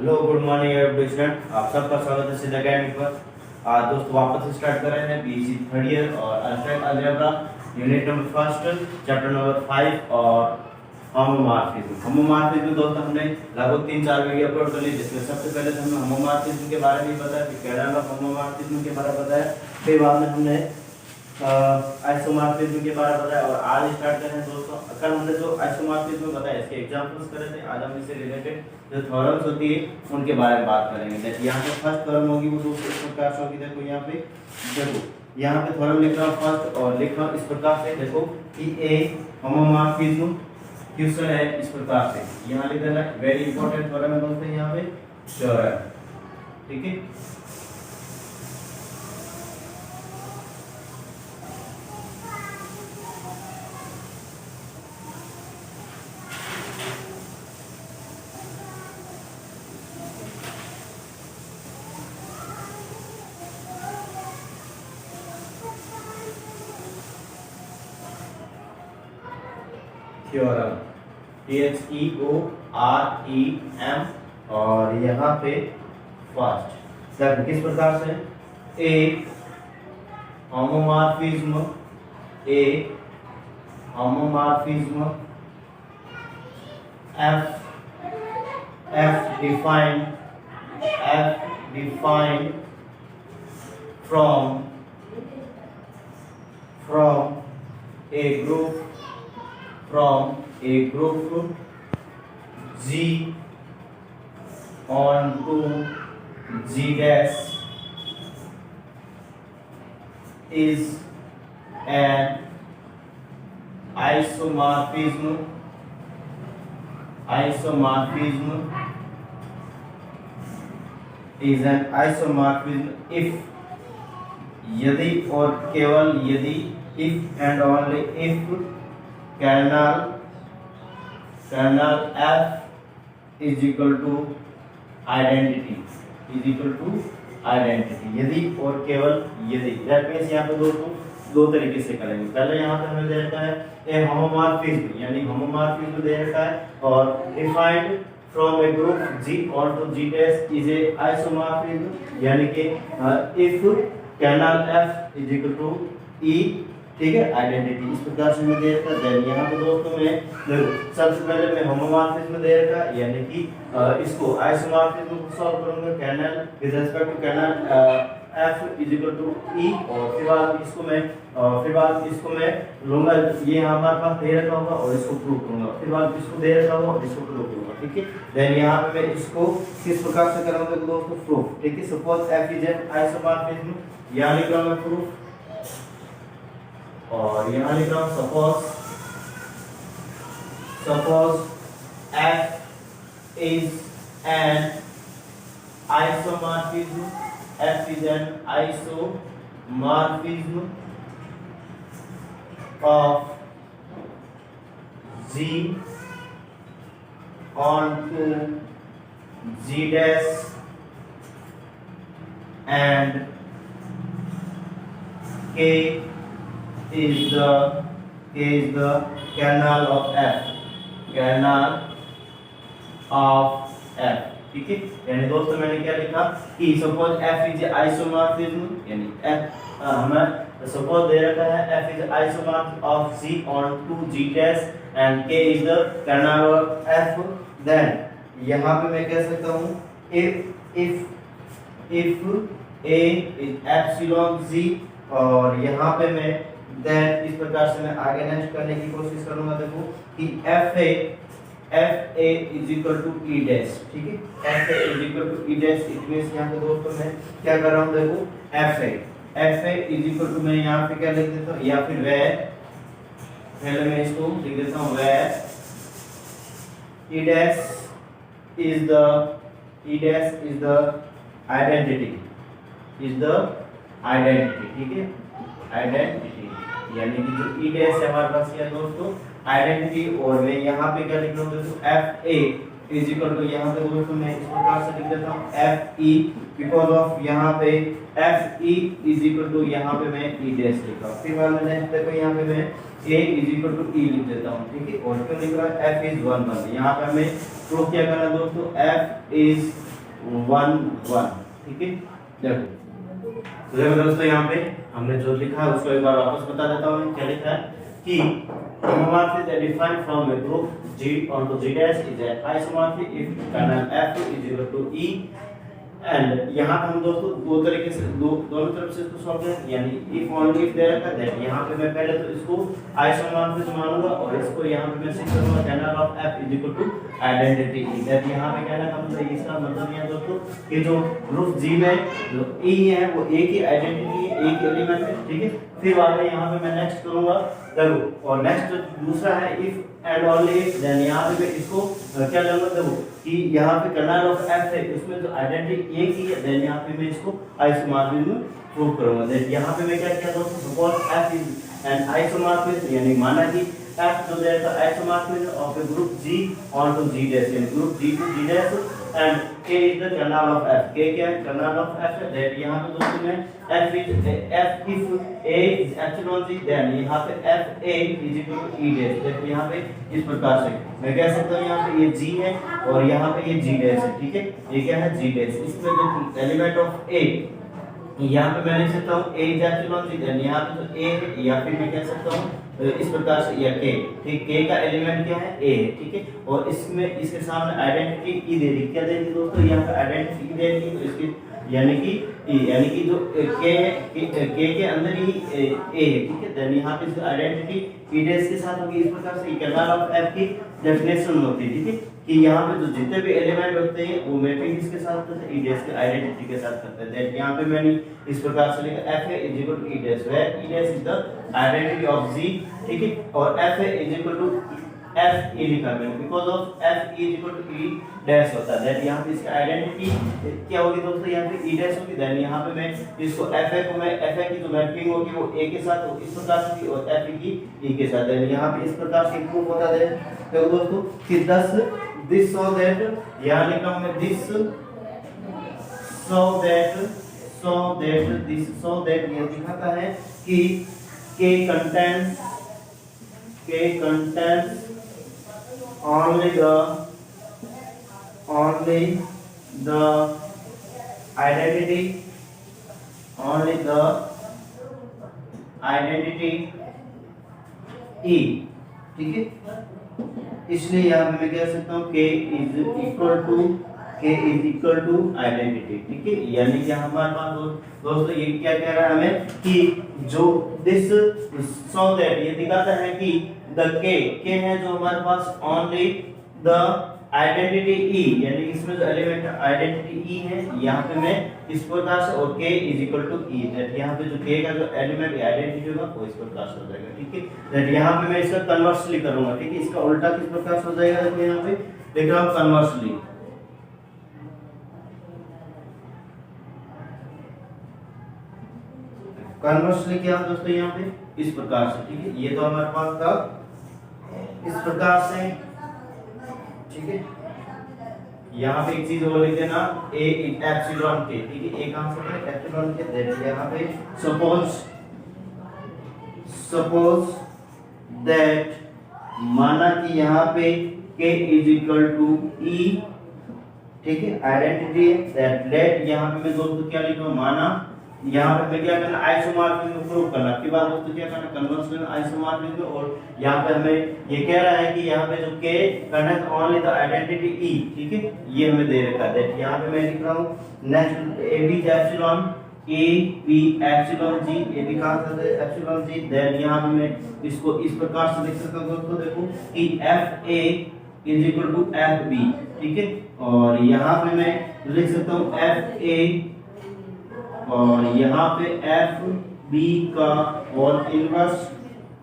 Hello good morning every student, आप सबका स्वागत है सिद्ध अकेडमी पर। आज दोस्तों वापस से स्टार्ट कर रहे हैं बीएससी थर्ड ईयर और algebra algebra unit number first chapter number 5 और होमोमॉर्फिज्म दोस्तों हमने लगभग 3-4 वीडियो अपलोड कर ली, जिसमें सबसे पहले हमने होमोमॉर्फिज्म के बारे में बताया, फिर कैनाल ऑफ होमोमॉर्फिज्म के बारे में बताया, फिर बाद में हमने आइसोमॉर्फिज्म के बारे में बताया और आज स्टार्ट कर रहे हैं दोस्तों। कल हमने जो आइसोमॉर्फिज्म बताया इसके एग्जांपल्स करे थे, आज हम इससे रिलेटेड जो थ्योरम्स होती है उनके बारे में बात करेंगे। देखिए यहाँ पे फर्स्ट थ्योरम होगी वो दोस्तों इस प्रकार से होगी। देखो यहाँ पे थ्योरम लिख रहा हूँ फर्स्ट और लिख रहा हूँ इस प्रकार से। देखो कि ए होमोमॉर्फिज्म क्वेश्चन है इस प्रकार से, यहाँ लिख देना वेरी इंपॉर्टेंट थ्योरम है दोस्तों यहाँ पे थ्योरम, ठीक है। थ्योरम THEOREM और यहाँ पे फर्स्ट सर किस प्रकार से ए homomorphism F defined from a group G on to G dash is an isomorphism if यदि और केवल यदि if and only if kernel F is equal to identity यदि और केवल यदि। दैट मींस यहाँ पे दो तरीके से करेंगे। पहले यहाँ पे हमें दे रखा है ए होमोमॉर्फिज्म यानी होमोमॉर्फिज्म दे रखा है और defined from A group G onto G dash is a isomorphism यानी कि if kernel F is equal to E, ठीक है, आइडेंटिटी इस प्रकार से मैं दे रखा। देन यहाँ पे दोस्तों में देखो सबसे पहले मैं होमोमॉर्फिज्म दे रखा यानी कि इसको आइसोमॉर्फिज्म को सॉल्व करूंगा kernel with respect to kernel F is equal to E और फिर बाद इसको मैं लूंगा, ये हमारे पास दे रखा होगा और इसको प्रूव करूंगा, फिर बाद इसको दे रखा होगा और इसको प्रूव करूंगा, ठीक है। देन यहाँ पे मैं इसको किस प्रकार से करूंगा दोस्तों प्रूफ, ठीक है। Suppose F is an isomorphism, यहाँ लिख रहा हूं मैं प्रूफ और यहाँ लिख रहा हूँ suppose F is an isomorphism of G onto G dash and K is the kernel of F, ठीक है। यानी दोस्तों मैंने क्या लिखा कि सपोज F इज आइसोमॉर्फिज्म यानी F हमें सपोज दे रखा है F is isomorph of G on to G dash and K is the kernel of F। Then यहाँ पे मैं कह सकता हूँ if A is epsilon G और यहाँ पे मैं देन इस प्रकार से मैं आगे नेक्स्ट करने की कोशिश करूंगा। देखो कि FA is equal to E dash, ठीक है। FA is equal to E dash it means यहाँ पे दोस्तों मैं क्या कर रहा हूँ देखो FA is equal to मैं यहाँ पे क्या लिख देता हूँ या फिर where पहले मैं इसको लिख देता हूँ where E dash is the identity ठीक है, आइडेंटिटी यानी कि जो ई डैश है हमारे पास क्या दोस्तों आइडेंटिटी। और मैं यहाँ पे क्या लिख रहा हूँ दोस्तों FA इज इक्वल टू यहाँ पे दोस्तों मैं इस प्रकार से लिख देता हूँ FE बिकॉज ऑफ यहाँ पे FE इज इक्वल टू यहाँ पे मैं E डैश लिख रहा हूँ। फिर बाद में नेक्स्ट देखो यहाँ पे मैं A is equal to E लिख देता हूँ, ठीक है। और क्यों लिख रहा है F इज 1 1। यहाँ पे हमें प्रूफ क्या करना है दोस्तों F इज 1 1, ठीक है। देखो दोस्तों यहाँ पे हमने जो लिखा है उसको एक बार वापस बता देता हूँ। क्या लिखा है कि homomorphism is defined from a group G onto G dash is an isomorphic if kernel F is equal to E, and यहाँ पे हम दोस्तों दो तरीके से दोनों तरफ से इसको सॉल्व करें, यानी इफ ओनली इफ दे रखा है दैट यहाँ पे मैं पहले तो इसको आइसोमॉर्फिज्म मानूंगा और इसको यहाँ पे मैं सिद्ध करूंगा kernel of F is equal to identity E, that यहाँ पे कहना का मतलब इसका मतलब ये दोस्तों कि जो ग्रुप G में जो E है वो एक ही आइडेंटिटी है, एक एलिमेंट है, ठीक है। फिर बाद में यहाँ पे मैं नेक्स्ट करूंगा देखो, और नेक्स्ट जो दूसरा है if and only if, then यहाँ पे मैं इसको क्या करूंगा देखो कि यहाँ पे कर्नल ऑफ F है उसमें जो आइडेंटिटी एक ही है, देन यहाँ पे मैं इसको आइसोमॉर्फिज्म प्रूव करूंगा। देन यहाँ पे मैं क्या किया दोस्तों, suppose F is an isomorphism, यानी माना कि F जो है तो isomorphism of a group G onto G dash, यानी group G to G dash and K is the kernel of F। K क्या है, कर्नल ऑफ F है। दैट यहाँ पे दोस्तों में F if A is epsilon G, then यहाँ पे F A is equal to E dash। देखो यहाँ पे इस प्रकार से मैं कह सकता हूँ यहाँ पे ये G है और यहाँ पे ये G dash है, ठीक है। ये क्या है, G dash। इसमें जो एलिमेंट ऑफ A यहाँ पे मैं लिख सकता हूँ A is epsilon G, then यहाँ पे जो A है या फिर मैं कह सकता हूँ इस प्रकार से या K, ठीक। K का एलिमेंट क्या है, A है, ठीक है। और इसमें इसके सामने आइडेंटिटी E दे दी, क्या देगी दोस्तों, यहाँ पे आइडेंटिटी E देगी, तो इसकी यानी कि जो K है, K के अंदर ही A है, ठीक है। देन यहाँ पे इसकी आइडेंटिटी E डैश के साथ होगी। इस प्रकार से कर्नल ऑफ F की डेफिनेशन होती है, ठीक है, कि यहाँ पे जो जितने भी एलिमेंट होते हैं वो मैपिंग किसके साथ करते हैं, E डैश के आइडेंटिटी के साथ करते हैं। दैट यहाँ पे मैंने इस प्रकार से लिखा F है is equal to E dash, where E dash is the identity of G, ठीक है। और F है is equal to F E लिखा मैंने because of F is equal to E dash होता है। दैट यहाँ पे इसकी आइडेंटिटी क्या होगी दोस्तों, यहाँ पे E डैश होगी। देन यहाँ पे मैं इसको F को मैं F की जो मैपिंग होगी वो A के साथ इस प्रकार से होगी और F की E के साथ। देन यहाँ पे इस प्रकार से प्रूफ होता है। तो दोस्तों कि this so that यहाँ लिखा हूँ मैं this so that ये दिखाता है कि K contains only the identity E, ठीक है। इसलिए यहाँ पे मैं कह सकता हूँ K is equal to identity, ठीक है। यानी कि हमारे पास दोस्तों ये क्या कह रहा है हमें कि जो दिस सो दैट ये दिखाता है कि द K है जो हमारे पास ओनली द आइडेंटिटी E, यानी इसमें जो एलिमेंट आइडेंटिटी E है यहाँ पे मैं इस प्रकार से और K is equal to E, that यहाँ पे जो K का जो एलिमेंट आइडेंटिटी होगा वो इस प्रकार से हो जाएगा, ठीक है। दैट यहाँ पे मैं इसका कन्वर्सली करूंगा, ठीक है। इसका उल्टा किस प्रकार से हो जाएगा, देखो यहाँ पे देख रहा हूँ कन्वर्सली। कन्वर्सली क्या है दोस्तों, यहाँ पे इस प्रकार से, ठीक है। ये तो हमारे पास था इस प्रकार से, ठीक है। यहाँ पे एक चीज और लिख देना A एप्सिलॉन K, ठीक है। A कहाँ से है, एप्सिलॉन K। दैट यहाँ पे सपोज दैट माना कि यहाँ पे K is equal to E, ठीक है, आइडेंटिटी है। दैट लेट यहाँ पे मैं दोस्तों क्या लिखूँ, माना यहाँ पे मैं क्या करना, आइसोमॉर्फिज्म प्रूव करना के बाद दोस्तों क्या करना, कन्वर्शन आइसोमॉर्फिज्म। और यहाँ पे हमें ये कह रहा है कि यहाँ पे जो K contains only the identity E, ठीक है, ये हमें दे रखा है। यहाँ पे मैं लिख रहा हूँ next A B epsilon A B epsilon G, ये भी कहाँ से है एप्सिलॉन G। देन यहाँ पे मैं इसको इस प्रकार से लिख सकता हूँ दोस्तों, देखो कि F A is equal to F B, ठीक है। और यहाँ पे मैं लिख सकता हूँ F A और यहाँ पे F B का होल इनवर्स,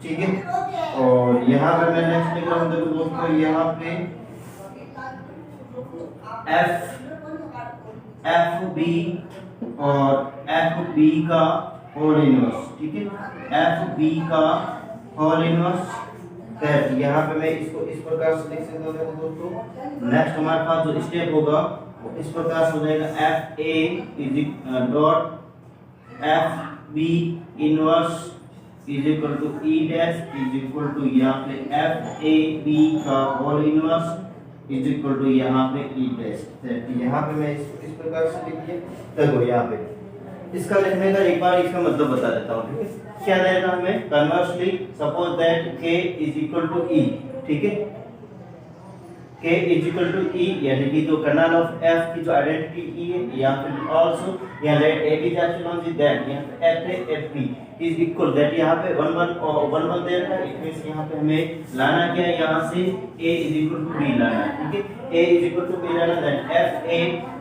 ठीक है। और यहाँ पे मैं नेक्स्ट लिख रहा हूँ देखो दोस्तों, यहाँ पे F B और F B का होल इनवर्स, ठीक है, F B का होल इनवर्स। यहाँ पे मैं इसको इस प्रकार से लिख सकता हूँ दोस्तों। नेक्स्ट हमारे पास जो स्टेप होगा इस प्रकार से हो जाएगा F A dot F B inverse is equal to E dash is equal to यहाँ पे F A B का whole inverse is equal to यहाँ पे ई डैश। यहाँ पे मैं इस प्रकार से लिख दिया। देखो यहाँ पे इसका लिखने का एक बार इसका मतलब बता देता हूँ, ठीक है। क्या देगा हमें, conversely suppose that k is equal to e, ठीक है। k is equal to e यानी कि जो कर्नल ऑफ f की जो आइडेंटिटी e है, या फिर आल्सो या let a is epsilon G that यहाँ पे f a f b is equal that यहाँ पे 1 1 और 1 1 देयर का। इट मींस यहाँ पे हमें लाना क्या है, यहाँ से a is equal to b लाना है, ठीक है। a is equal to b लाना that f a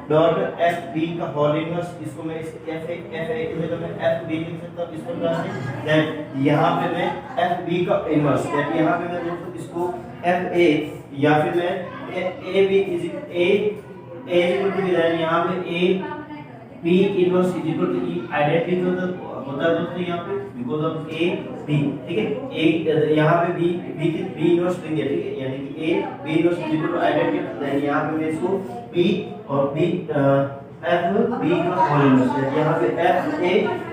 dot f b का होल इनवर्स, इसको मैं इस f a की जगह में f b लिख सकता हूं इस प्रकार से दैट यहाँ पे मैं f b का इनवर्स दैट यहाँ पे मैं दोस्तों इसको f a या फिर मैं a b is equal to यहाँ पे a b inverse is equal to e identity होता है दोस्तों यहाँ पे बिकॉज़ ऑफ a b, ठीक है। a यहाँ पे b इनवर्स देंगे, ठीक है, यानी कि a b inverse is equal to identity then यहाँ पे मैं इसको b और b f b का होल इनवर्स है, यहाँ पे f a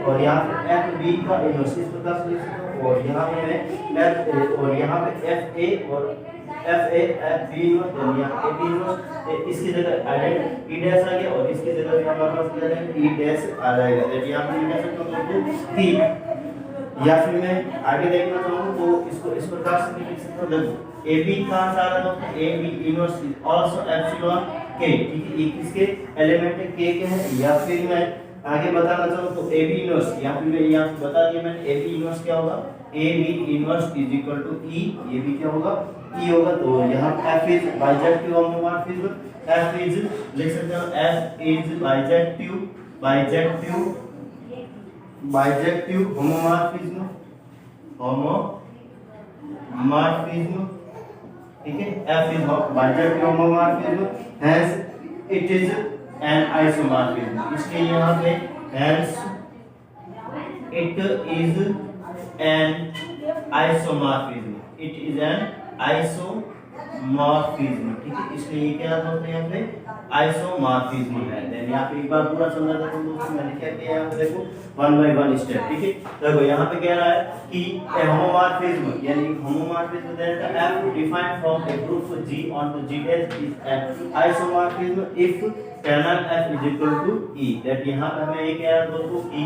और यहाँ पे f b का इनवर्स इस प्रकार से लिख सकता हूँ। और यहाँ पे मैं f a और यहाँ पे f a और f a f b inverse then यहाँ a b इनवर्स, इसकी जगह आइडेंटिटी e डैश आ गया और इसकी जगह पे हमारे पास क्या है e डैश आ जाएगा। दैट यहाँ पे लिख सकता हूँ दोस्तों कि, या फिर मैं आगे देखना चाहूँ तो इसको इस प्रकार से लिख सकता हूँ। देखो a b कहाँ से आ रहा है, a b inverse is also epsilon k, ठीक है। ये किसके एलिमेंट है, k के है। या फिर मैं आगे बताना चाहूँ तो a b इनवर्स, यहाँ पे मैं यहाँ बता दिया मैंने a b इनवर्स क्या होगा, a b inverse is equal to e, ये भी क्या होगा e होगा। तो यहाँ f is bijective homomorphism, f is लिख सकते हो f इज बाइजेक्टिव होमोमॉर्फिज्म, ठीक है। f is bijective homomorphism, hence it is an isomorphism। इसलिए यहाँ पे hence it is an isomorphism, it is an isomorphism, ठीक है। इसलिए क्या होता है यहाँ पे आइसोमॉर्फिज्म है। देन यहाँ पे एक बार पूरा समझा था दोस्तों, मैंने क्या किया यहाँ पे देखो 1 by 1 स्टेप, ठीक है। देखो यहाँ पे कह रहा है कि होमोमॉर्फिज्म यानी homomorphism that f defined from a group G onto G dash is an isomorphism if kernel f is equal to e। That यहाँ पे हमें ये कह रहा है दोस्तों कि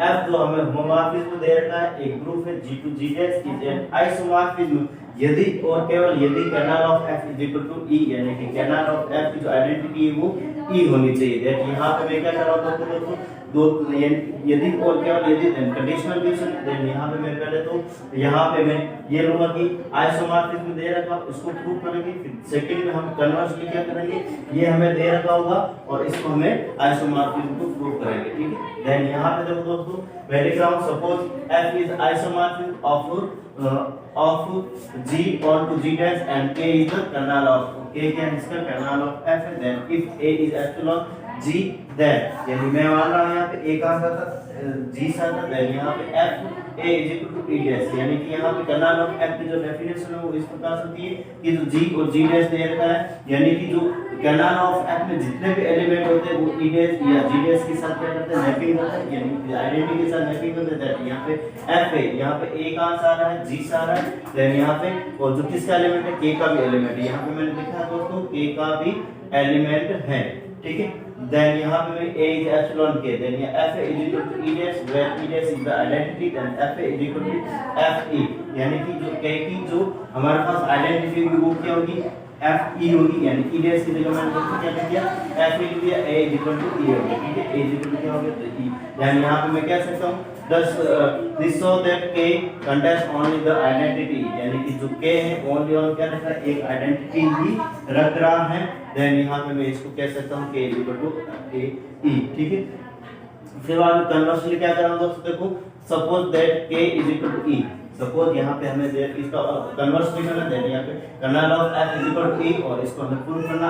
f जो हमें होमोमॉर्फिज्म दे रखा है, एक ग्रुप है G to G dash is an isomorphism यदि और केवल यदि kernel of f is equal to e, यानी कि कर्नल ऑफ f की जो आइडेंटिटी है वो e होनी चाहिए। दैट यहाँ पे मैं क्या कर रहा हूँ दोस्तों, दो यदि और केवल यदि कंडीशनल कंडीशन देन यहाँ पे मैं पहले तो यहाँ पे मैं ये लूंगा कि आइसोमॉर्फिज्म दे रखा, इसको प्रूव करेंगे। फिर सेकंड में हम कन्वर्सली क्या करेंगे, ये हमें दे रखा होगा और इसको हमें आइसोमॉर्फिज्म को प्रूव करेंगे, ठीक है। देन यहाँ पे देखो दोस्तों मैं लिख रहा हूँ suppose f is isomorphism of G onto G dash and K is the kernel of K क्या है इसका kernel of F है। then if A is epsilon G then यानी मैं मान रहा हूँ यहाँ पे A कहाँ सा था, G सा था, then यहाँ पे F A is equal to E dash, यानी कि यहाँ पे kernel of F की जो डेफिनेशन है वो इस प्रकार से होती है कि जो G और G dash दे रखा है, यानी कि जो kernel of F में जितने भी एलिमेंट होते हैं वो E dash या G dash के साथ क्या करते हैं, मैपिंग होता है, यानी आइडेंटिटी के साथ मैपिंग होता है। यहाँ पे F है, यहाँ पे A कहाँ से आ रहा है, G से आ रहा है, देन यहाँ पे और जो किसका एलिमेंट है, K का भी एलिमेंट है। यहाँ पे मैंने लिखा है दोस्तों K का भी एलिमेंट है, ठीक है। देन यहाँ पे मैं A is epsilon K, then यहाँ F is equal to E dash where E dash is the identity, then F is equal to F E, यानी कि जो K की जो हमारे पास आइडेंटिटी होगी वो क्या होगी, F E होगी, यानी E dash की जगह मैंने दोस्तों क्या लिख दिया, F E लिख दिया, A is equal to E होगी, ठीक है। A is equal to क्या हो गया, तो E। यानी यहाँ पे मैं कह सकता हूँ this show that K contains only the identity, यानी कि जो K है only और क्या रख रहा है, एक आइडेंटिटी ही रख रहा है। देन यहाँ पे मैं इसको कह सकता हूँ K equal to A E, ठीक है। फिर बाद कन्वर्सली क्या कर रहा हूँ दोस्तों, देखो suppose that K is equal to E, suppose यहाँ पे हमें इसका कन्वर्स भी करना है, यहाँ पे kernel of f is equal to e और इसको हमें प्रूव करना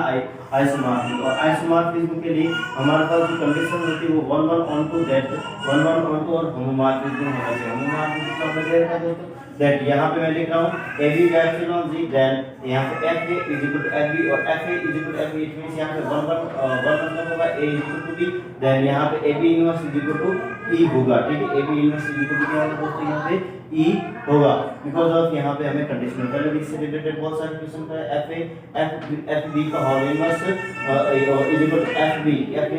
आइसोमॉर्फिज्म। और आइसोमॉर्फिज्म के लिए हमारे पास जो कंडीशन होती है वो 1 1 onto दैट 1 1 onto और होमोमॉर्फिज्म होना चाहिए। होमोमॉर्फिज्म का हमें देखा दोस्तों दैट यहाँ पे मैं लिख रहा हूँ ab एप्सिलॉन g देन यहाँ पे f a is equal to fb और f a is equal to fb, it means यहाँ पे 1 मतलब होगा a is equal to b, then यहाँ पे ab inverse is equal to e होगा, ठीक है। ab inverse is equal to क्या होगा दोस्तों, यहाँ पे e होगा बिकॉज ऑफ यहाँ पे हमें कंडीशनल पहले भी इससे रिलेटेड बहुत सारे क्वेश्चन का एफ ए एफ बी का whole inverse is equal to F B F A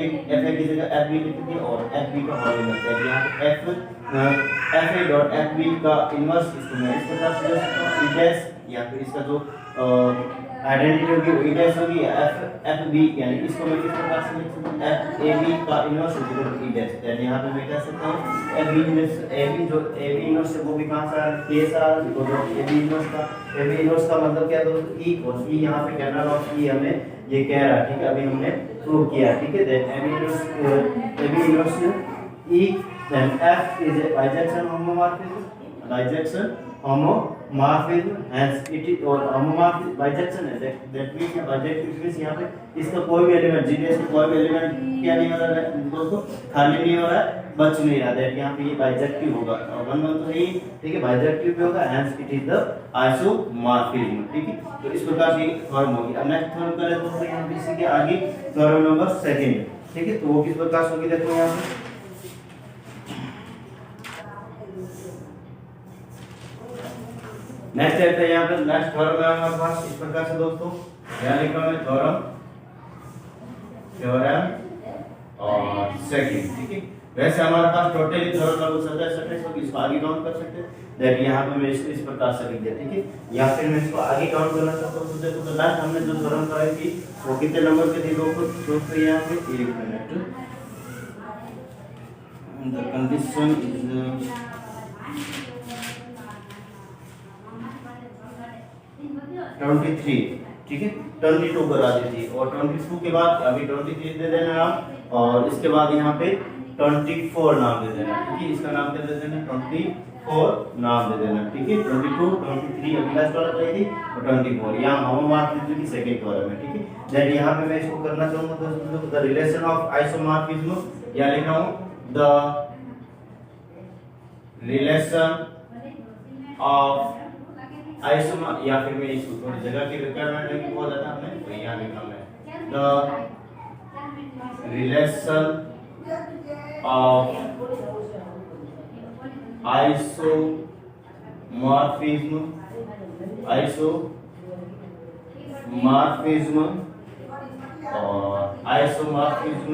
की जगह एफ बी लिख दिया और एफ बी का होल इनवर्स है यहाँ पे F A dot F B का इनवर्स इसको मैं इस प्रकार से लिख सकता हूँ ई डैश या फिर इसका जो आइडेंटिटी होगी वो ई डैश होगी एफ बी यानी इसको मैं किस प्रकार से लिख सकता हूँ एफ ए बी का inverse is equal to E dash यानी यहाँ पे मैं कह सकता हूँ F B inverse A B जो ए बी इनवर्स है वो भी कहाँ से आ रहा है के से आ रहा है बिकॉज़ ए बी इनवर्स का मतलब क्या है ई और ई यहाँ पे कर्नल ऑफ ई हमें ये कह रहा है ठीक है अभी हमने प्रूव किया ठीक है then A B inverse E then F is a bijection homomorphism bijection homomorphism hence it is और homomorphism bijection है that means bijection means यहाँ पे इसका कोई भी एलिमेंट जीडीएस का कोई भी एलिमेंट क्या नहीं हो रहा है दोस्तों खाली नहीं हो रहा है बच नहीं रहा दैट यहाँ पे ये बाइजेक्टिव होगा और वन तो है ठीक है बाइजेक्टिव भी होगा hence it is the isomorphism ठीक है तो इस प्रकार की फॉर्म होगी अब नेक्स्ट फॉर्म करें दोस्तों यहाँ पे इसी के आगे थ्योरम नंबर 2 ठीक है तो वो किस प्रकार से होगी देखो यहाँ पे नेक्स्ट चलते हैं यहाँ पे नेक्स्ट थ्योरम है हमारे पास इस प्रकार से दोस्तों यहाँ लिखा है थ्योरम और सेकंड ठीक है वैसे हमारे पास टोटली थ्योरम लगभग 27 होगी इसको आगे काउंट कर सकते हैं दैट यहाँ पे मैं इसको इस प्रकार से लिख दिया ठीक है या फिर मैं इसको आगे काउंट करना चाहता हूँ तो देखो तो लास्ट हमने जो थ्योरम कराई थी वो कितने नंबर पे थी दोस्तों यहाँ पे एक मिनट द कंडीशन इज 23 ठीक है 22 करा दी थी और 22 के बाद अभी 23 दे देना आप और इसके बाद यहाँ पे 24 नाम दे देना ठीक है इसका नाम क्या दे देना 24 नाम दे देना ठीक है 22 23 अभी लास्ट वाला चाहिए थी और 24 यहाँ होमोमॉर्फिज्म की सेकंड थ्योरम है ठीक है देन यहाँ पे मैं इसको करना चाहूंगा दोस्तों द रिलेशन ऑफ आइसोमॉर्फिज्म या लिख रहा हूँ द रिलेशन ऑफ आइसोमर या फिर मैं इसको थोड़ी जगह की रिक्वायरमेंट है कि बहुत ज्यादा हमें तो यहाँ लिखा है द रिलेशन ऑफ आइसोमॉर्फिज्म और isomorphism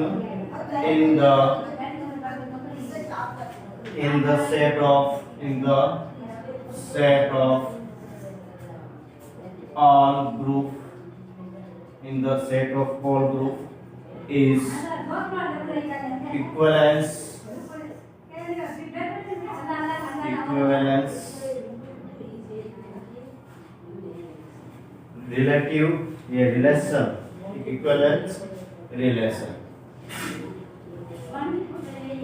in the set of all group is equivalence relative ये relation equivalence relation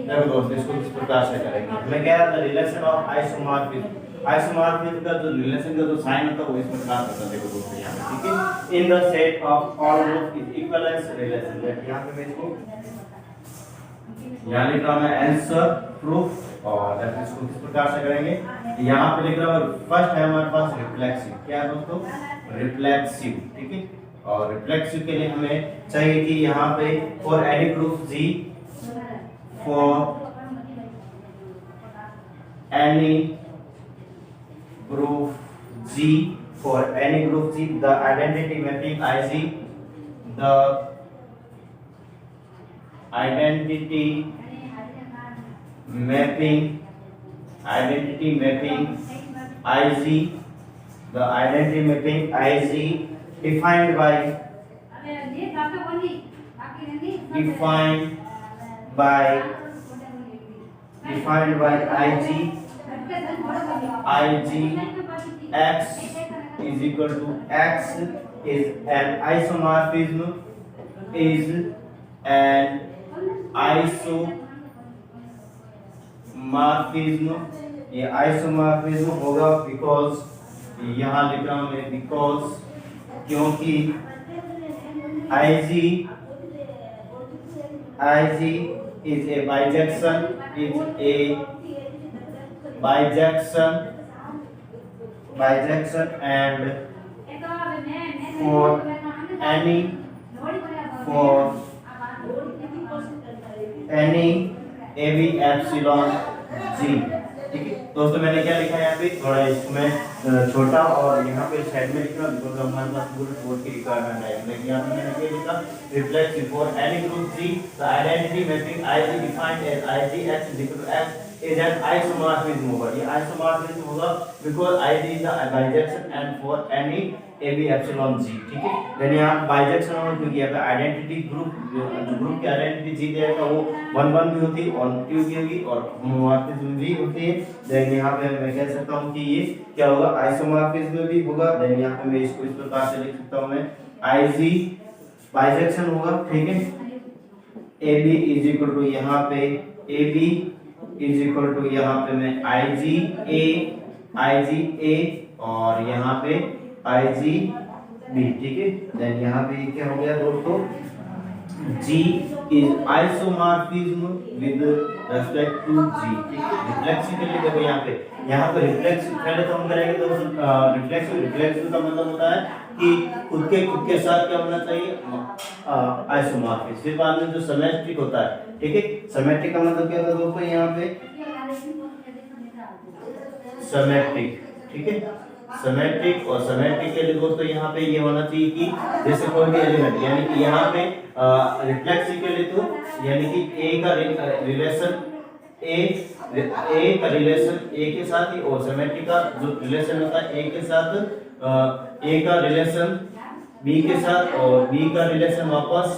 देखो दोस्तों इसको किस प्रकार से करेंगे हमें क्या है रिलेशन ऑफ आइसोमॉर्फिज्म का जो रिलेशन का जो साइन होता है वो इस प्रकार होता है देखो दोस्तों यहाँ पे ठीक है in the set of all group is equivalence relation that यहाँ पे मैं इसको यहाँ लिख रहा हूं मैं आंसर प्रूफ और दैट इसको किस प्रकार से करेंगे यहाँ पे लिख रहा हूं फर्स्ट है हमारे पास रिफ्लेक्सिव क्या है दोस्तों रिफ्लेक्सिव ठीक है और रिफ्लेक्सिव के लिए हमें चाहिए कि यहाँ पे for any group G for any group G the identity mapping IG the identity mapping IG defined by IG X is equal to X is an isomorphism ये आइसोमॉर्फिज्म होगा बिकॉज यहाँ लिख रहा हूँ मैं बिकॉज क्योंकि IG is a bijection and for any AB epsilon G ठीक है दोस्तों मैंने क्या लिखा है यहाँ पे, थोड़ा इसको मैं छोटा और यहाँ पे साइड में लिखा बिकॉज हमारे पास पूरे बोर्ड की रिक्वायरमेंट है। लेकिन यहाँ पे मैंने क्या लिखा, reflex for any group G the identity mapping IG defined as IGH is equal to X is an isomorphism होगा। ये isomorphism होगा because IG is the bijection and for any AB epsilon G, ठीक है। यानी यहाँ bijection होगा क्योंकि यहाँ पे आइडेंटिटी ग्रुप की आइडेंटिटी G देगा वो 1 1 भी होती है और 2 भी होगी और होमोमॉर्फिज्म भी होती है। देन यहाँ पे मैं कह सकता हूँ कि ये क्या होगा, आइसोमॉर्फिज्म भी होगा। देन यहाँ पे मैं इसको इस प्रकार से लिख सकता हूँ मैं, IG बाइजेक्शन होगा, ठीक है। AB इज इक्वल टू यहाँ पे AB इज इक्वल टू यहाँ पे मैं IG A और यहाँ पे IG B, ठीक है। देन यहाँ पे क्या हो गया दोस्तों, G is isomorphism with respect to G, ठीक है। रिफ्लेक्सिवली देखो यहाँ पे रिफ्लेक्स पहले तो हम करेंगे दोस्तों रिफ्लेक्सिव का मतलब होता है कि खुद के साथ क्या होना चाहिए, आइसोमॉर्फिक। फिर बाद में जो सिमेट्रिक होता है, ठीक है। सिमेट्रिक का मतलब क्या होता है दोस्तों, यहाँ पे सिमेट्रिक, ठीक है। सिमेट्रिक और सिमेट्रिक के लिए दोस्तों यहाँ पे ये होना चाहिए कि जैसे कोई भी एलिमेंट, यानी कि यहाँ पे रिफ्लेक्सिव के लिए तो यानी कि A का रिलेशन A के साथ ही और सिमेट्रिक का जो रिलेशन होता है A के साथ A का रिलेशन B के साथ और B का रिलेशन वापस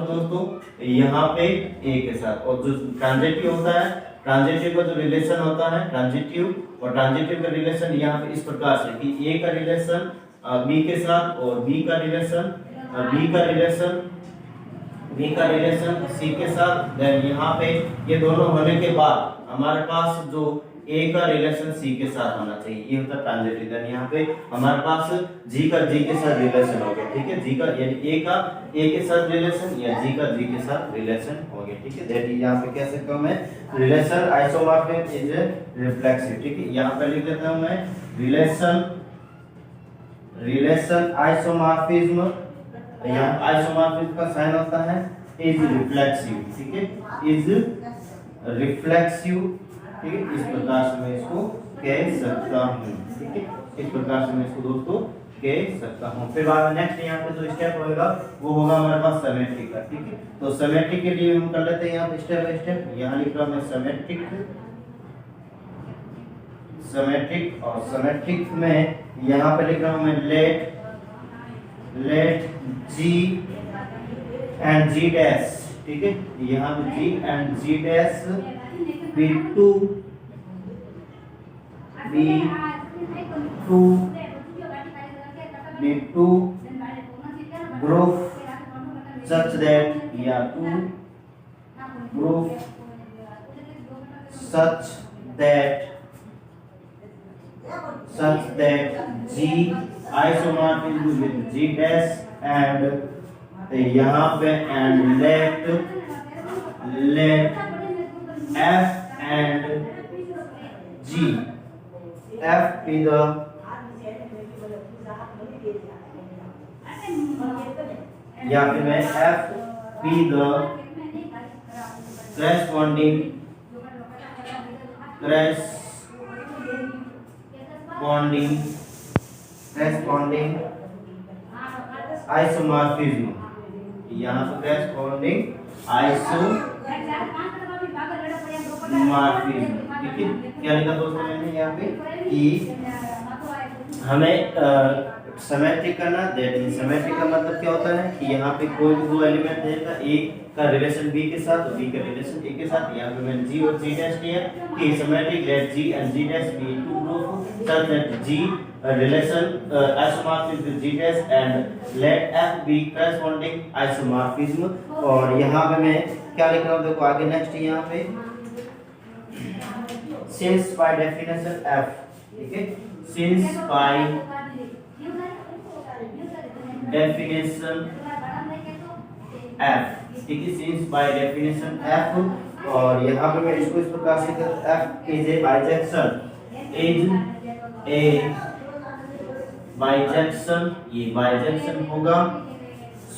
दोस्तों यहाँ पे A के साथ। और जो ट्रांजिटिव होता है, ट्रांजिटिव का जो रिलेशन होता है ट्रांजिटिव और ट्रांजिटिव का रिलेशन यहाँ पे इस प्रकार से कि A का रिलेशन B के साथ और B का रिलेशन C के साथ। देन यहाँ पे ये दोनों होने के बाद हमारे पास जो A का रिलेशन C के साथ होना चाहिए, ये होता है ट्रांजिटिव। देन यहाँ पे हमारे पास G का G के साथ रिलेशन हो गया, ठीक है। G का यानी A का A के साथ रिलेशन या G का G के साथ रिलेशन हो गया, ठीक है। दैट यहाँ पे कह सकता हूँ मैं रिलेशन आइसोमॉर्फिक इज रिफ्लेक्सिव, ठीक है। यहाँ पे लिख देता हूँ मैं रिलेशन आइसोमॉर्फिज्म, यहाँ आइसोमॉर्फिज्म का साइन होता है इज रिफ्लेक्सिव, ठीक है, इज रिफ्लेक्सिव, ठीक है। इस प्रकार से मैं इसको कह सकता हूँ, ठीक है। इस प्रकार से मैं इसको दोस्तों कह सकता हूँ। फिर बाद में नेक्स्ट यहाँ पे जो स्टेप होगा वो होगा हमारे पास सिमेट्रिक का, ठीक है। तो सिमेट्रिक के लिए हम कर लेते हैं यहाँ पे स्टेप बाय स्टेप। यहाँ लिख रहा हूँ मैं सिमेट्रिक और सिमेट्रिक में यहाँ पे लिख रहा हूँ मैं let G and G dash, ठीक है। यहाँ पे G and G dash be two group such that G isomorphism with G dash and यहाँ पे and let F and G, F be the यहाँ पे मैं F be the corresponding isomorphism, यहाँ पे corresponding isomorphism, ठीक है। क्या लिखा दोस्तों मैंने यहाँ पे कि हमें सिमेट्रिक करना। दैट मींस सिमेट्रिक का मतलब क्या होता है कि यहाँ पे कोई भी दो एलिमेंट रहेगा, A का रिलेशन B के साथ और B का रिलेशन A के साथ। यहाँ पे मैंने G और G डैश लिया कि symmetric let G and G dash be two group such that G relation isomorphism with G dash and let F be corresponding isomorphism। और यहाँ पे मैं क्या लिख रहा हूँ देखो आगे नेक्स्ट यहाँ पे since by definition F, ठीक है। since by definition F, ठीक है। since by definition F और यहाँ पे मैं इसको इस प्रकार से करता F is a bijection, ये बाइजेक्शन होगा।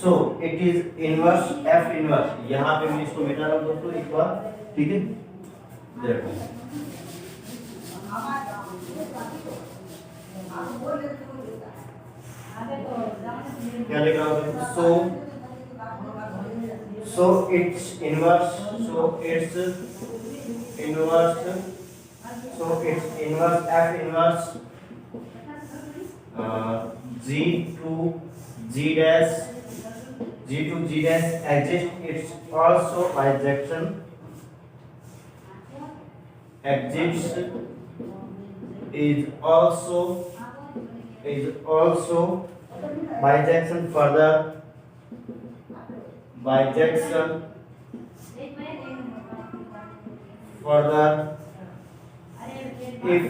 So it is inverse F inverse. यहाँ पे मैं इसको मिटा रहा हूँ दोस्तों एक बार, ठीक है। देखो क्या लिख रहा हूँ, so its inverse f inverse g to g dash exists. It's also bijection exists is also bijection further if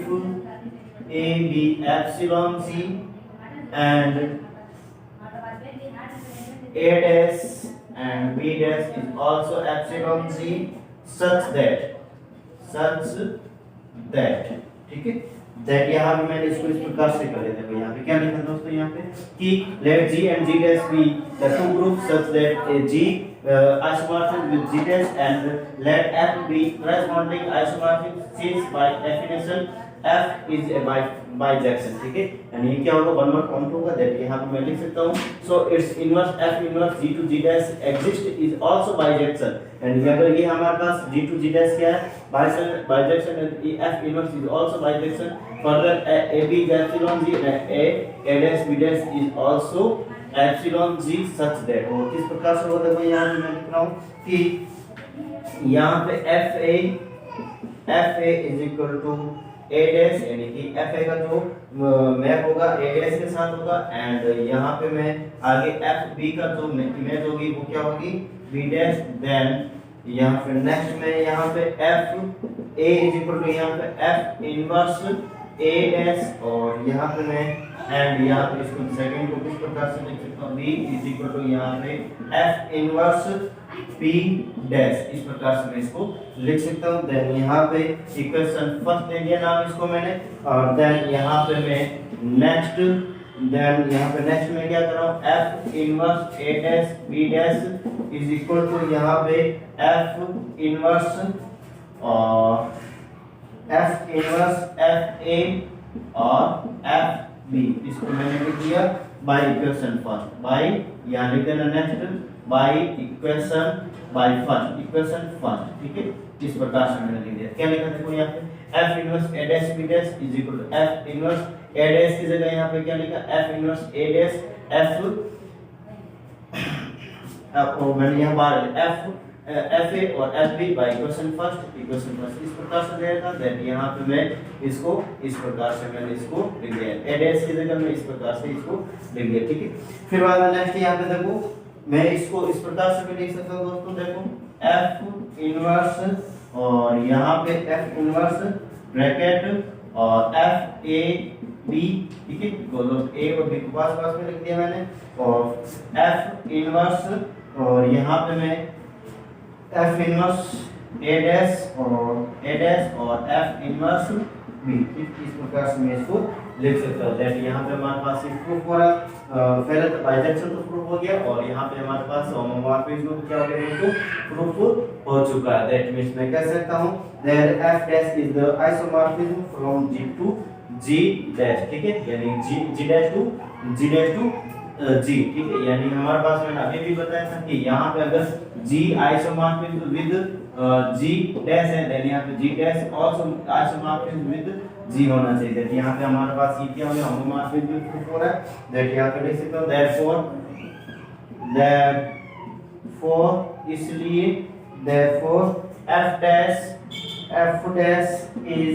a be epsilon c and a dash and b dash is also epsilon c such that ठीक है, that यहाँ पे मैंने इसको इस प्रकार से कर लेते हैं। यहाँ पे क्या लिखा दोस्तों, यहाँ पे कि let g and g dash be the two groups such that g isomorphic with g dash and let f be corresponding isomorphic since by definition f is a bijection। ठीक है, यानी ये क्या होगा, वन वन काउंट होगा, that यहाँ पे मैं लिख सकता हूँ so it's inverse f inverse g to g dash exist is also bijection। And अगर ये हमारे पास g to g dash क्या है, bijection f inverse is also bijection further a b is epsilon g and a dash b dash is also epsilon g such that। और किस प्रकार से होता है, देखो यहाँ पे मैं लिख रहा हूँ कि यहाँ पे fa is equal to a dash, यानी कि fa का जो मैप होगा a dash के साथ होगा एंड यहाँ पे मैं आगे fb का जो इमेज होगी वो क्या होगी b dash। देन यहाँ पे नेक्स्ट में यहाँ पे f a is equal to यहाँ पे f इनवर्स a डैश और यहाँ पे मैं एंड यहाँ पे इसको सेकंड को किस प्रकार से लिख सकता हूँ, b इज इक्वल टू यहाँ पे f इनवर्स p डैश, इस प्रकार से मैं इसको लिख सकता हूँ। देन यहाँ पे इक्वेशन फर्स्ट दे दिया नाम इसको मैंने और देन यहाँ पे मैं नेक्स्ट यहाँ पे नेक्स्ट में क्या कर रहा हूँ, f inverse a dash b dash is equal to यहाँ पे f इनवर्स f a और f b, इसको मैंने लिख दिया बाय इक्वेशन फर्स्ट, बाय यहाँ लिख देना नेक्स्ट बाय इक्वेशन फर्स्ट। ठीक है, इस प्रकार से मैंने लिख दिया। क्या लिखा देखो यहाँ पे f inverse a dash b dash is equal to f inverse a dash की जगह यहाँ पे क्या लिखा f inverse a dash f और मैंने यहाँ बार f fa और fb बाय इक्वेशन फर्स्ट इस प्रकार से दिया था। दैट यहाँ पे मैं इसको इस प्रकार से मैंने इसको लिख दिया, a डैश की जगह मैं इस प्रकार से इसको लिख दिया। ठीक है, फिर बाद में नेक्स्ट यहाँ पे देखो मैं इसको इस प्रकार से भी लिख सकता हूँ दोस्तों, देखो f इनवर्स और यहाँ पे f इनवर्स ब्रैकेट और f a b, ठीक है, बोलो a और b को पास में लिख दिया मैंने और f इनवर्स और यहाँ पे मैं f इनवर्स a डैश और f इनवर्स b, इस प्रकार से मैं इसको लिख सकता हूँ। दैट यहाँ पे हमारे पास एक प्रूफ हो रहा, पहले तो बाइजेक्शन तो प्रूफ हो गया और यहाँ पे हमारे पास होमोमॉर्फिज्म क्या हो गया, इसको प्रूफ हो चुका है। दैट मींस मैं कह सकता हूँ there f dash is the isomorphism from g to g dash. ठीक है, यानी g डैश टू g, ठीक है, यानी हमारे पास मैंने अभी भी बताया था कि यहाँ पे अगर g isomorphism with g dash है देन यहाँ पे g dash also isomorphism with g होना चाहिए। दैट यहाँ पे हमारे पास ये क्या हो गया, होमोमॉर्फिज्म प्रूफ हो रहा है। दैट यहाँ पे लिख सकता हूँ इसलिए f dash is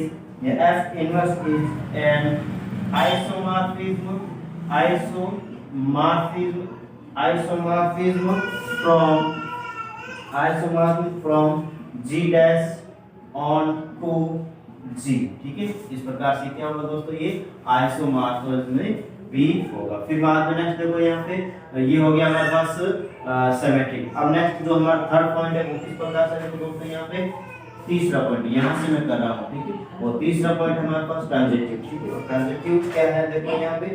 f inverse is an isomorphism from g dash on to g। ठीक है, इस प्रकार से क्या होगा दोस्तों, ये आइसोमॉर्फिज्म में भी होगा। फिर बाद में नेक्स्ट देखो यहाँ पे ये हो गया हमारे पास सिमेट्रिक। अब नेक्स्ट जो हमारा थर्ड पॉइंट है वो किस प्रकार से देखो दोस्तों, यहाँ पे तीसरा पॉइंट यहाँ से मैं कर रहा हूँ। ठीक है, और तीसरा पॉइंट हमारे पास ट्रांजिटिव। ठीक है, और ट्रांजिटिव क्या है देखो यहाँ पे,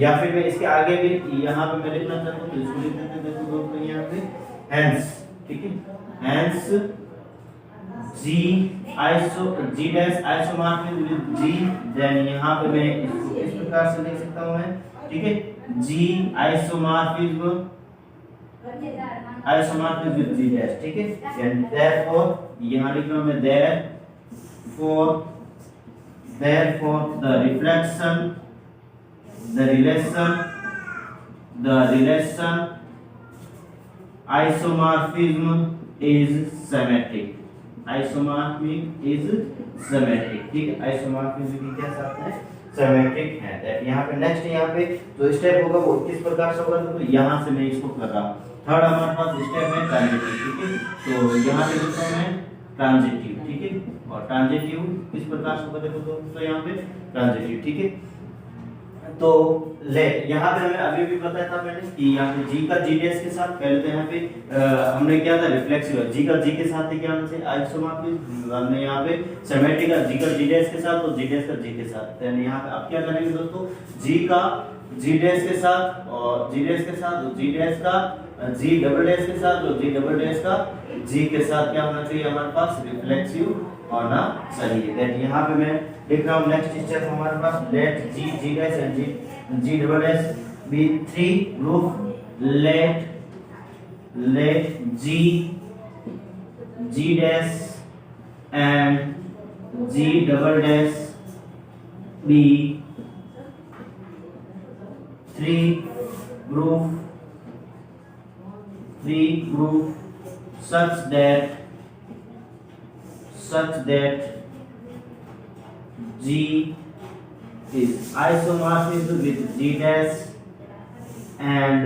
या फिर मैं इसके आगे भी यहाँ पे मैं लिखना चाहता हूँ तो इसको लिख देते हैं देखो दोस्तों यहाँ पे हैंस। ठीक है, hence G G dash isomorphism with G, then यहाँ पे मैं इसको इस प्रकार से लिख सकता हूँ मैं, ठीक है, G isomorphism with G dash, ठीक है, एंड देयरफॉर यहाँ लिख रहा हूँ मैं therefore the relation isomorphism is symmetric, ठीक है, आइसोमॉर्फिज्म की क्या साथ है, सिमेट्रिक है। दैट यहाँ पे नेक्स्ट यहाँ पे जो स्टेप होगा वो किस प्रकार से होगा, तो यहाँ से मैं इसको कर रहा हूँ। थर्ड हमारे पास स्टेप है ट्रांजिटिव, ठीक है, तो यहाँ पे लिखता हूँ मैं ट्रांजिटिव, ठीक है, और ट्रांजिटिव किस प्रकार से होगा देखो तो यहाँ पे ट्रांजिटिव, ठीक है। तो ले यहाँ पे हमें अभी भी बताया था मैंने कि यहाँ पे G का G डैश के साथ, पहले तो यहाँ पे हमने क्या था रिफ्लेक्सिव, G का G के साथ क्या होना चाहिए आइसोमॉर्फिज्म, हमने यहाँ पे सिमेट्रिक का G का G डैश के साथ, तो G डैश का G के साथ, तो यहाँ पे अब क्या करेंगे दोस्तों, G का G डैश के साथ और G डैश के साथ, तो G डैश का G डबल डैश के साथ, तो G डबल डैश का G के साथ क्या होना चाहिए हमारे पास, रिफ्लेक्सिव होना चाहिए। दैट यहाँ पे मैं लिख रहा हूँ नेक्स्ट स्टेप हमारे पास, let G dash and G double dash be three group, let G dash and G double dash be three group such that G is isomorphism with G dash and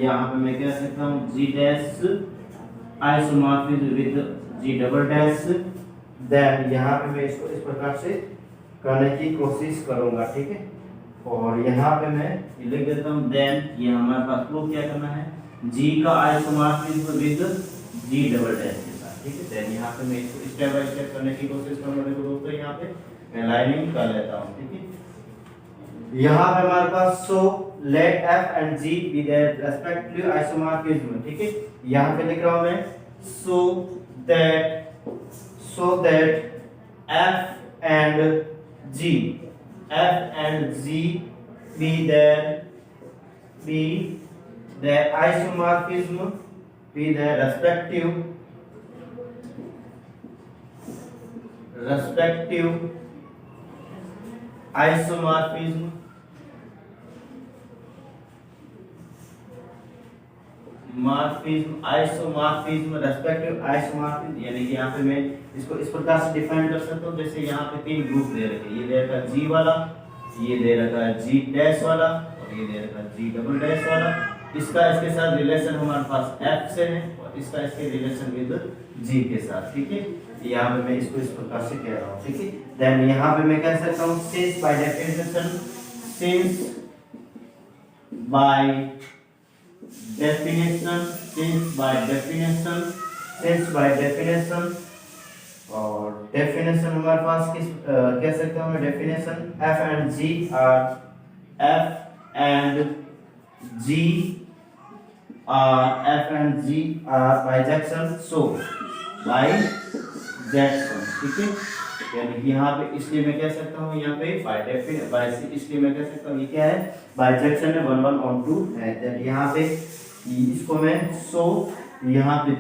यहाँ पे मैं कह सकता हूँ G dash isomorphism with G double dash, then यहाँ पे मैं इसको इस प्रकार से करने की कोशिश करूँगा, ठीक है, और यहाँ पे मैं लिख देता हूँ देन, ये हमारे पास प्रूफ क्या करना है, G का isomorphism with G double dash के साथ, ठीक है, देन यहाँ पे मैं इसको स्टेप बाय स्टेप करने की कोशिश करूँगा। देखो दोस्तों यहाँ पे मैं लाइनिंग कर लेता हूँ, ठीक है, यहाँ पे हमारे पास so let F and G be their respective isomorphism, ठीक है, यहाँ पे लिख रहा हूँ मैं so that F and G be their isomorphism, be their respective isomorphism respective isomorphism, यानी कि यहाँ पे मैं इसको इस प्रकार से डिफाइन कर सकता हूँ, जैसे यहाँ पे तीन ग्रुप दे रखे, ये दे रखा G वाला, ये दे रखा है G डैश वाला और ये दे रखा है G डबल डैश वाला। इसका इसके साथ रिलेशन हमारे पास F से है और इसका इसके रिलेशन विद G के साथ, ठीक है, यहाँ पे मैं इसको इस प्रकार से कह रहा हूँ, ठीक है। देन यहाँ पे मैं कह सकता हूँ since by definition और डेफिनेशन हमारे पास किस कह सकते हैं, definition F and G are bijection, so bijection, ठीक है, यानी कि यहाँ पे इसलिए मैं कह सकता हूँ यहाँ पे इसलिए मैं कह सकता हूँ ये क्या है, बाइजेक्शन है, 1 1 on 2 है। यहाँ पे इसको मैं यहाँ पे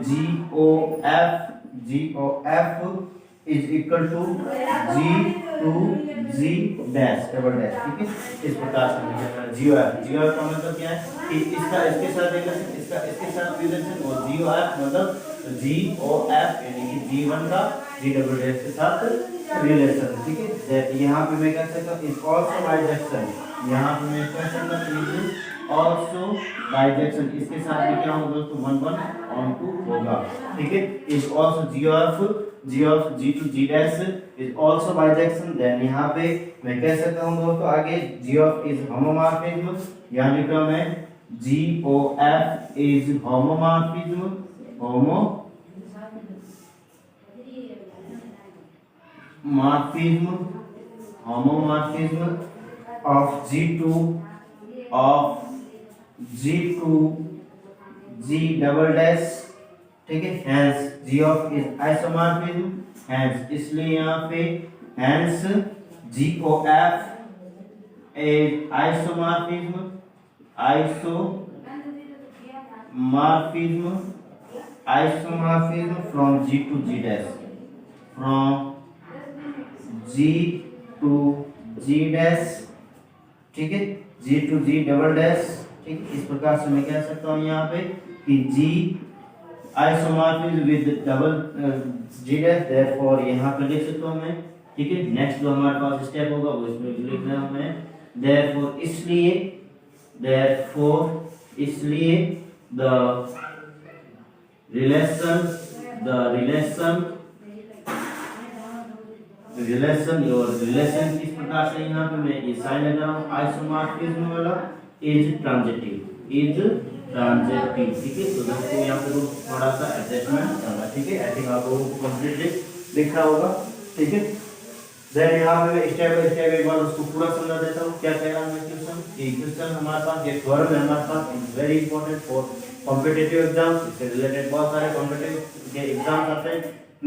GOF is equal to G dash double dash, ठीक है, इस प्रकार से मैं GOF का मतलब क्या है कि इसका इसके साथ रिलेशन, इसका इसके साथ रिलेशन और GOF मतलब GOF यानी कि G1 का G डबल डैश के साथ रिलेशन, ठीक है। यहाँ पे मैं कह सकता हूँ इज आल्सो बाइजेक्शन, यहाँ पे मैं कह सकता हूँ आल्सो बाइजेक्शन, इसके साथ भी क्या होगा दोस्तों 1 1 on 2 होगा, ठीक है। Is also G of G to G dash is also bijection, then यहाँ पे मैं कह सकता हूँ दोस्तों आगे G of is homomorphism, यहाँ लिख रहा हूँ मैं GOF is homomorphism of G to G double dash, ठीक है, hence G of is isomorphism, hence इसलिए यहाँ पे hence G O F is isomorphism, isomorphism from G to G dash, from G to G dash, ठीक है, G to G double dash, ठीक, इस प्रकार से मैं कह सकता हूँ यहाँ पे कि G isomorphism with double G dash, therefore यहाँ पे लिख सकता हूँ मैं, ठीक है। नेक्स्ट जो हमारे पास स्टेप होगा वो इसमें लिख रहा हूँ मैं, देयरफॉर इसलिए द रिलेशन किस प्रकार से यहाँ पे मैं ये साइन लगा रहा हूँ, आइसोमॉर्फिज्म वाला इज ट्रांजिटिव, ठीक है। तो दोस्तों यहाँ पे थोड़ा सा एडजस्टमेंट करना, ठीक है। आई थिंक आप लोगों को कंप्लीटली लिखा होगा, ठीक है। देन यहाँ पे स्टेप बाय स्टेप एक बार उसको पूरा समझा देता हूँ। क्या कह रहा हूँ मैं क्वेश्चन हमारे पास ये थ्योरम है हमारे पास, is very important for competitive exams, इससे रिलेटेड बहुत सारे कॉम्पिटिटिव के एग्जाम आते हैं,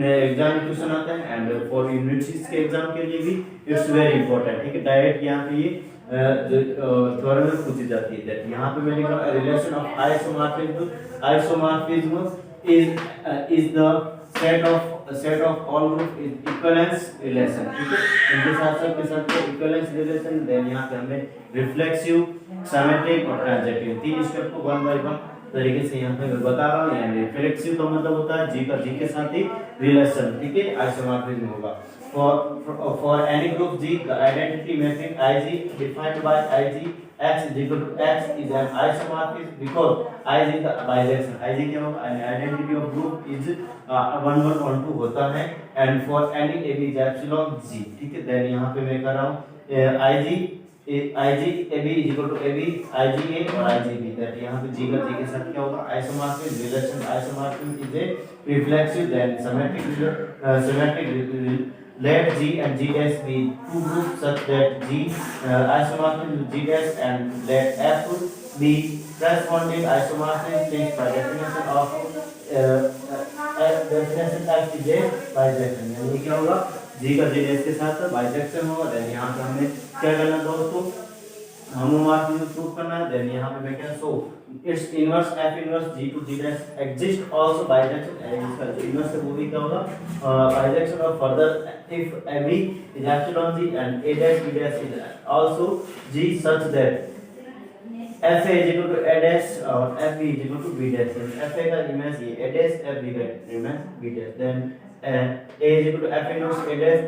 एग्जाम क्वेश्चन आते हैं, एंड फॉर यूनिवर्सिटीज के एग्जाम के लिए भी इट्स वेरी इंपॉर्टेंट, ठीक है। डायरेक्ट यहाँ पे ये थ्योरम में पूछी जाती है। दैट यहाँ पे मैं लिख रहा हूं relation of isomorphism is the set of all group equivalence relation, ठीक है। इनके साथ के साथ इक्विवेलेंस रिलेशन, देन यहाँ पे हमें रिफ्लेक्सिव, सिमेट्रिक और ट्रांजिटिव तीन स्टेप को वन बाय वन तरीके से यहाँ पे मैं बता रहा हूँ। यानी रिफ्लेक्सिव का मतलब होता है जी का जी के साथ ही रिलेशन, ठीक है, आइसोमॉर्फिज्म होगा। For any group G, the identity mapping IG defined by IG X is equal to X is an isomorphism because IG is the bijection. IG क्या होगा? An identity of group is 1 1 1 2 होता है, and for any AB is epsilon G, ठीक है। then यहाँ पे मैं कर रहा हूँ IG AB is equal to AB IGA और IGB, that यहाँ पे G का G के साथ क्या होगा? Isomorphism relation, isomorphism is a reflexive then symmetric. Let G and G dash be two groups such that G isomorphism with G dash, and let F be corresponding isomorphism changed by definition of definition F is a bijection। यानी क्या होगा? G का G dash के साथ bijection होगा। then यहाँ पे हमें क्या करना दोस्तों? होमोमॉर्फिज्म प्रूव करना है। then यहाँ पे मैं क्या सो its inverse F inverse G to G dash exists also bijection, इसका जो inverse है वो भी क्या होगा? Bijection of further if AB is epsilon G and A dash B dash is also G such that FA is equal to A dash और FB is equal to B dash। FA का image ये A dash, FB का image B dash। then A is equal to F inverse A dash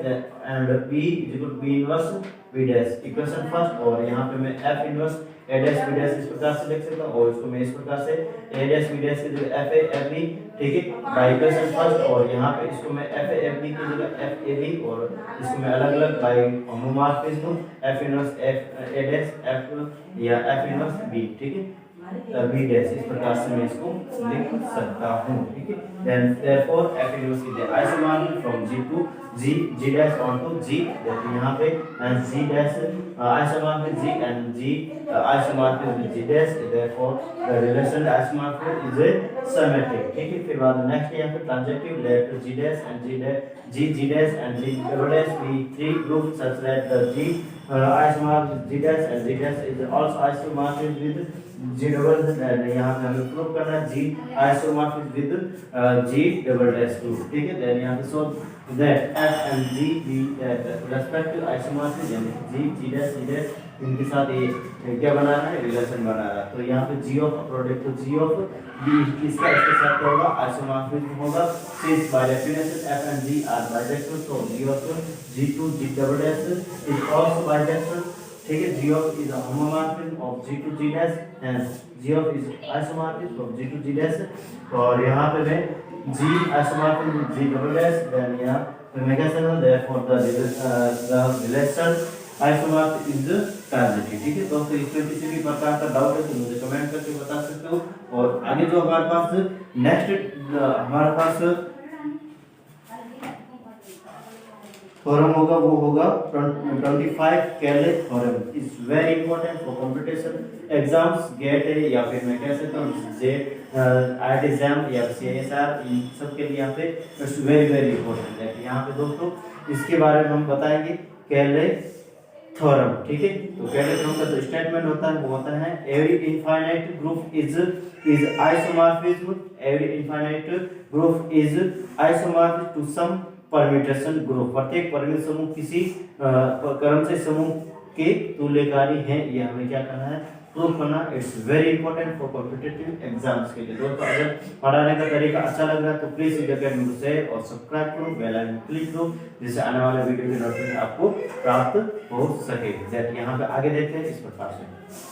and B is equal to B inverse B dash। Equation first, और यहाँ पे मैं F inverse A dash B dash इस प्रकार से लिख सकता हूँ, और इसको मैं इस प्रकार से A dash B dash की जगह FA FB, ठीक है, बाय इक्वेशन फर्स्ट, और यहाँ पे इसको मैं FA FB की जगह FAB, और इसको मैं अलग अलग by homomorphism F inverse F A dash F या F inverse B, ठीक है, B dash, इस प्रकार से मैं इसको लिख सकता हूँ, ठीक है। then therefore F inverse is the isomorphism from G to G dash onto G, that यहाँ पे and G dash isomorphism G and G isomorphism with G dash, therefore the relation isomorphism is a symmetric, ठीक है। फिर बाद next यहाँ पे transitive, let G dash and G dash and G double dash be three groups such that the G isomorphism G dash and G dash is also isomorphism with G double dash। यहाँ पे हमें prove करना है G isomorphism with G double dash to, ठीक है। then यहाँ पे so that F and G be respective isomorphism, यानी G dash इनके साथ ये क्या बना रहा है? रिलेशन बना रहा है। तो यहाँ पे G of प्रोडक्ट तो G of B इसका इसके साथ क्या होगा? आइसोमॉर्फिज्म होगा, since by definition F and G are bisexual, so G of G to G double dash is also bisexual, ठीक है। G of is a homomorphism of G to G dash, and G of is isomorphism of G to G dash, और यहाँ पे मैं G isomorphism with G double dash, then यहाँ पे मैं क्या समझ, therefore the relation isomorphism is transitive, ठीक है। दोस्तों इसमें किसी भी प्रकार का डाउट है तो मुझे कमेंट करके बता सकते हो। और आगे जो हमारे पास नेक्स्ट हमारे पास थ्योरम होगा वो होगा 25 Cayley theorem. Is very important for competition exams, GATE है या फिर मैं कह सकता हूँ जे आईआईटी एग्जाम या सीएसआर, इन सब के लिए यहाँ पे इट्स वेरी वेरी इंपॉर्टेंट है। यहाँ पे दोस्तों इसके बारे में हम बताएंगे केले थ्योरम, ठीक है। तो केले थ्योरम का जो स्टेटमेंट होता है वो होता है every infinite group is isomorphism, every infinite group is isomorphic to some permutation group. प्रत्येक परम्यूटेशन समूह किसी क्रमशः समूह के तुल्यकारी है, ये हमें क्या करना है, प्रूव करना। It's very important for competitive exams के लिए। दोस्तों अगर पढ़ाने का तरीका अच्छा लग रहा है तो प्लीज इस वीडियो को शेयर और सब्सक्राइब करो, बेल आइकन क्लिक करो, जिससे आने वाले वीडियो की नोटिफिकेशन आपको प्राप्त हो सके। यहाँ पे आगे देखते हैं इस प्रकार से।